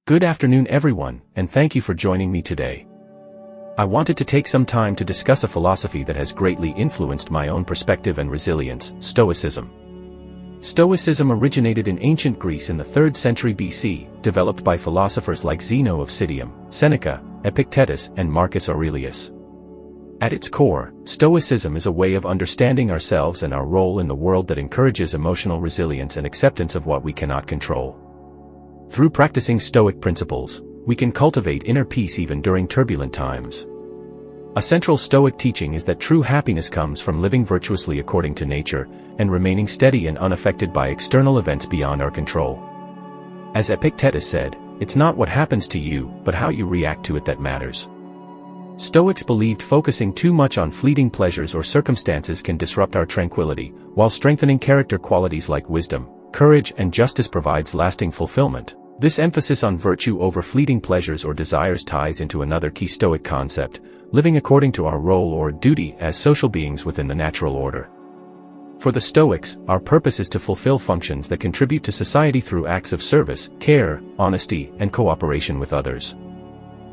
Good afternoon everyone, and thank you for joining me today. I wanted to take some time to discuss a philosophy that has greatly influenced my own perspective and resilience, Stoicism. Stoicism originated in ancient Greece in the 3rd century BC, developed by philosophers like Zeno of Citium, Seneca, Epictetus, and Marcus Aurelius. At its core, Stoicism is a way of understanding ourselves and our role in the world that encourages emotional resilience and acceptance of what we cannot control. Through practicing Stoic principles, we can cultivate inner peace even during turbulent times. A central Stoic teaching is that true happiness comes from living virtuously according to nature, and remaining steady and unaffected by external events beyond our control. As Epictetus said, it's not what happens to you, but how you react to it that matters. Stoics believed focusing too much on fleeting pleasures or circumstances can disrupt our tranquility, while strengthening character qualities like wisdom, courage, and justice provides lasting fulfillment. This emphasis on virtue over fleeting pleasures or desires ties into another key Stoic concept, living according to our role or duty as social beings within the natural order. For the Stoics, our purpose is to fulfill functions that contribute to society through acts of service, care, honesty, and cooperation with others.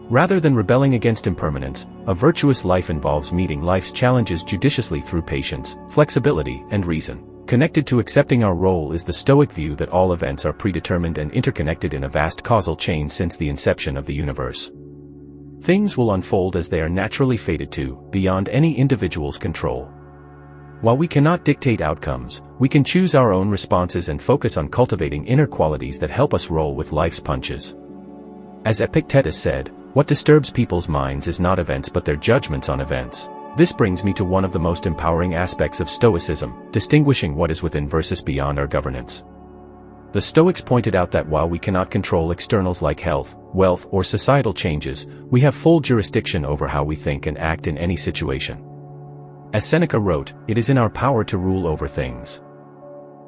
Rather than rebelling against impermanence, a virtuous life involves meeting life's challenges judiciously through patience, flexibility, and reason. Connected to accepting our role is the Stoic view that all events are predetermined and interconnected in a vast causal chain since the inception of the universe. Things will unfold as they are naturally fated to, beyond any individual's control. While we cannot dictate outcomes, we can choose our own responses and focus on cultivating inner qualities that help us roll with life's punches. As Epictetus said, what disturbs people's minds is not events but their judgments on events. This brings me to one of the most empowering aspects of Stoicism, distinguishing what is within versus beyond our governance. The Stoics pointed out that while we cannot control externals like health, wealth, or societal changes, we have full jurisdiction over how we think and act in any situation. As Seneca wrote, it is in our power to rule over things.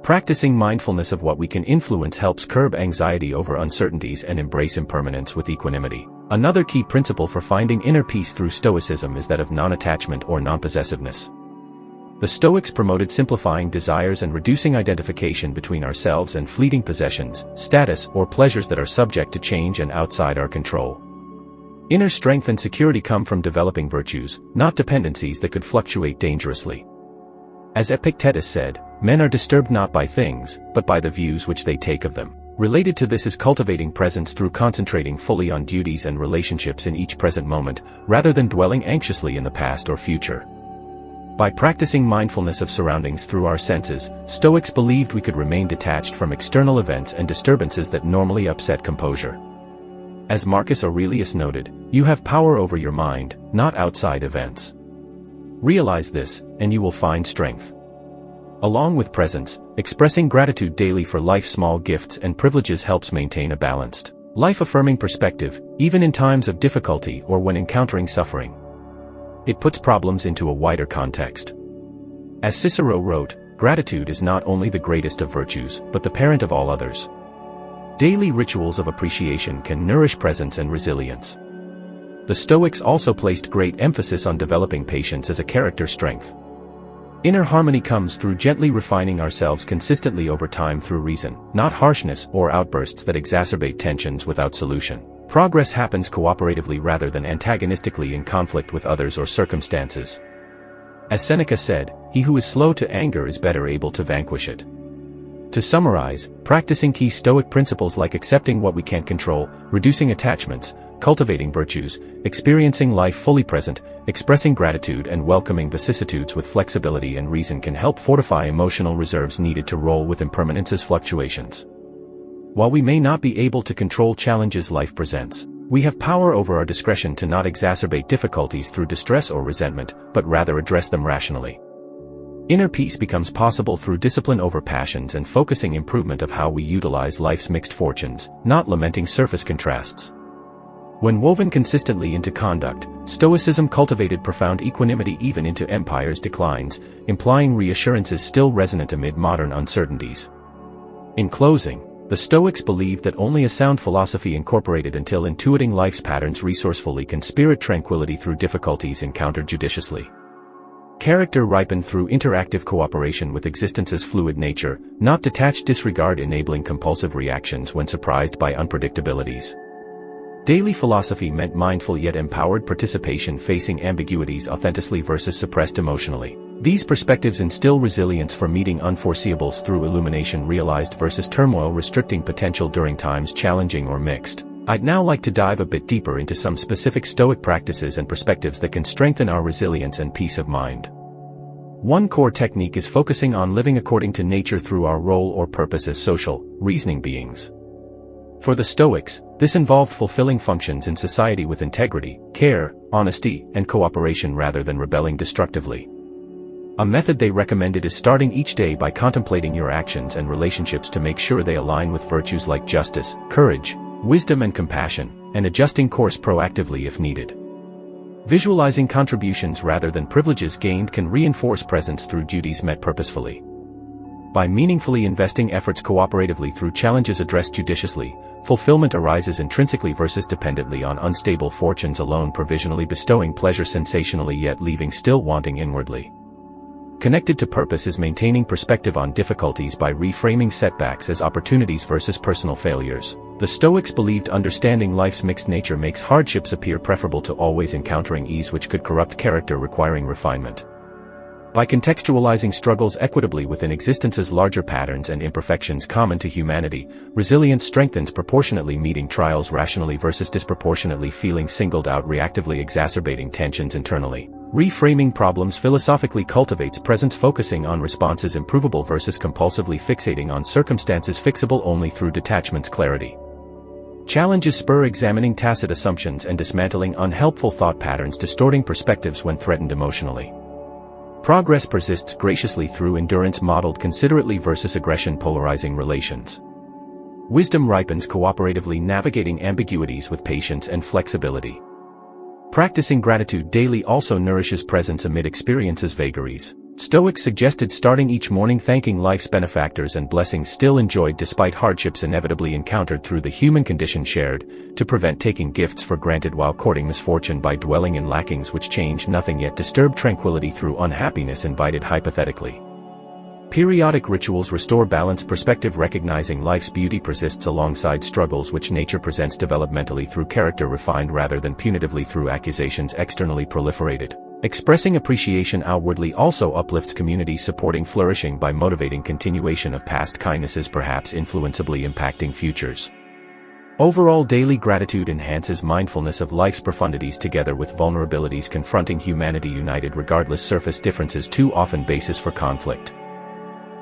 Practicing mindfulness of what we can influence helps curb anxiety over uncertainties and embrace impermanence with equanimity. Another key principle for finding inner peace through Stoicism is that of non-attachment or non-possessiveness. The Stoics promoted simplifying desires and reducing identification between ourselves and fleeting possessions, status, or pleasures that are subject to change and outside our control. Inner strength and security come from developing virtues, not dependencies that could fluctuate dangerously. As Epictetus said, men are disturbed not by things, but by the views which they take of them. Related to this is cultivating presence through concentrating fully on duties and relationships in each present moment, rather than dwelling anxiously in the past or future. By practicing mindfulness of surroundings through our senses, Stoics believed we could remain detached from external events and disturbances that normally upset composure. As Marcus Aurelius noted, you have power over your mind, not outside events. Realize this, and you will find strength. Along with presence, expressing gratitude daily for life's small gifts and privileges helps maintain a balanced, life-affirming perspective, even in times of difficulty or when encountering suffering. It puts problems into a wider context. As Cicero wrote, gratitude is not only the greatest of virtues, but the parent of all others. Daily rituals of appreciation can nourish presence and resilience. The Stoics also placed great emphasis on developing patience as a character strength. Inner harmony comes through gently refining ourselves consistently over time through reason, not harshness or outbursts that exacerbate tensions without solution. Progress happens cooperatively rather than antagonistically in conflict with others or circumstances. As Seneca said, he who is slow to anger is better able to vanquish it. To summarize, practicing key Stoic principles like accepting what we can't control, reducing attachments, cultivating virtues, experiencing life fully present, expressing gratitude and welcoming vicissitudes with flexibility and reason can help fortify emotional reserves needed to roll with impermanence's fluctuations. While we may not be able to control challenges life presents, we have power over our discretion to not exacerbate difficulties through distress or resentment, but rather address them rationally. Inner peace becomes possible through discipline over passions and focusing improvement of how we utilize life's mixed fortunes, not lamenting surface contrasts. When woven consistently into conduct, Stoicism cultivated profound equanimity even into empire's declines, implying reassurances still resonant amid modern uncertainties. In closing, the Stoics believed that only a sound philosophy incorporated until intuiting life's patterns resourcefully can spirit tranquility through difficulties encountered judiciously. Character ripened through interactive cooperation with existence's fluid nature, not detached disregard enabling compulsive reactions when surprised by unpredictabilities. Daily philosophy meant mindful yet empowered participation, facing ambiguities authentically versus suppressed emotionally. These perspectives instill resilience for meeting unforeseeables through illumination realized versus turmoil restricting potential during times challenging or mixed. I'd now like to dive a bit deeper into some specific Stoic practices and perspectives that can strengthen our resilience and peace of mind. One core technique is focusing on living according to nature through our role or purpose as social, reasoning beings. For the Stoics, this involved fulfilling functions in society with integrity, care, honesty, and cooperation rather than rebelling destructively. A method they recommended is starting each day by contemplating your actions and relationships to make sure they align with virtues like justice, courage, wisdom and compassion, and adjusting course proactively if needed. Visualizing contributions rather than privileges gained can reinforce presence through duties met purposefully. By meaningfully investing efforts cooperatively through challenges addressed judiciously, fulfillment arises intrinsically versus dependently on unstable fortunes alone, provisionally bestowing pleasure sensationally yet leaving still wanting inwardly. Connected to purpose is maintaining perspective on difficulties by reframing setbacks as opportunities versus personal failures. The Stoics believed understanding life's mixed nature makes hardships appear preferable to always encountering ease, which could corrupt character requiring refinement. By contextualizing struggles equitably within existence's larger patterns and imperfections common to humanity, resilience strengthens proportionately, meeting trials rationally versus disproportionately feeling singled out, reactively exacerbating tensions internally. Reframing problems philosophically cultivates presence, focusing on responses improvable versus compulsively fixating on circumstances fixable only through detachment's clarity. Challenges spur examining tacit assumptions and dismantling unhelpful thought patterns, distorting perspectives when threatened emotionally. Progress persists graciously through endurance modeled considerately versus aggression, polarizing relations. Wisdom ripens cooperatively, navigating ambiguities with patience and flexibility. Practicing gratitude daily also nourishes presence amid experiences' vagaries. Stoics suggested starting each morning thanking life's benefactors and blessings still enjoyed despite hardships inevitably encountered through the human condition shared, to prevent taking gifts for granted while courting misfortune by dwelling in lackings which change nothing yet disturb tranquility through unhappiness invited hypothetically. Periodic rituals restore balanced perspective, recognizing life's beauty persists alongside struggles which nature presents developmentally through character refined rather than punitively through accusations externally proliferated. Expressing appreciation outwardly also uplifts communities, supporting flourishing by motivating continuation of past kindnesses, perhaps influensibly impacting futures. Overall, daily gratitude enhances mindfulness of life's profundities together with vulnerabilities confronting humanity united regardless surface differences too often basis for conflict.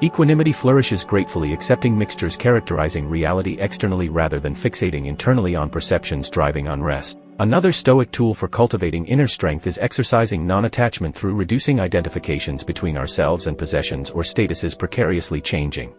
Equanimity flourishes gratefully, accepting mixtures characterizing reality externally rather than fixating internally on perceptions driving unrest. Another Stoic tool for cultivating inner strength is exercising non-attachment through reducing identifications between ourselves and possessions or statuses precariously changing.